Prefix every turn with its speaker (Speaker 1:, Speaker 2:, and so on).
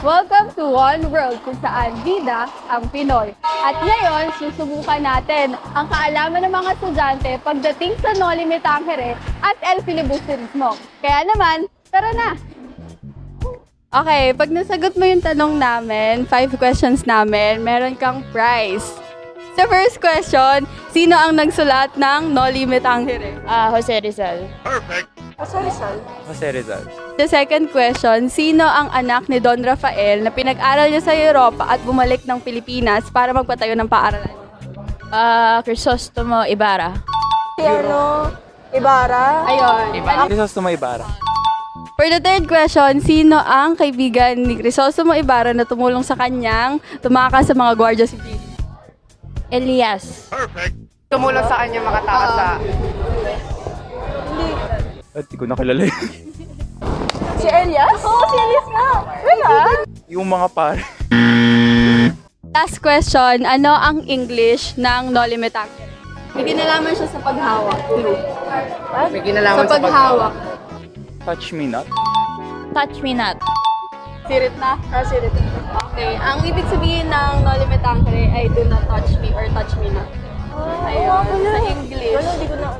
Speaker 1: Welcome to One World kung saan bida ang Pinoy. At ngayon, susubukan natin ang kaalaman ng mga estudyante pagdating sa Noli Me Tangere at El Filibusterismo. Kaya naman, tara na! Okay, pag nasagot mo yung tanong namin, 5 questions namin, meron kang prize. Sa first question, sino ang nagsulat ng Noli Me Tangere?
Speaker 2: Jose Rizal.
Speaker 3: Jose Rizal.
Speaker 1: Sa second question, sino ang anak ni Don Rafael na pinag-aral niya sa Europa at bumalik ng Pilipinas para magpatayo ng paaralan?
Speaker 2: Crisostomo Ibarra.
Speaker 4: Ibarra.
Speaker 1: Ayun.
Speaker 3: Crisostomo Ibarra.
Speaker 1: For the third question, sino ang kaibigan ni Crisostomo Ibarra na tumulong sa kanyang tumakas sa mga Guardia Civil?
Speaker 2: Elias.
Speaker 4: Tumulong sa kanya makatakas sa...
Speaker 3: At di ko nakilala yun.
Speaker 4: Si Elias? Oo, si Elias nga. Wala.
Speaker 3: Yung mga pare.
Speaker 1: Last question, ano ang English ng Noli Me Tangere? May kinalaman siya sa paghawak.
Speaker 4: May kinalaman
Speaker 1: Sa paghawak.
Speaker 3: Touch me not.
Speaker 2: Touch me not.
Speaker 1: Sirit na?
Speaker 4: Sirit.
Speaker 1: Okay. Ang ibig sabihin ng Noli Me Tangere ay do not touch me or touch me not. Ayun. Sa English.
Speaker 4: Wala, hindi ko na...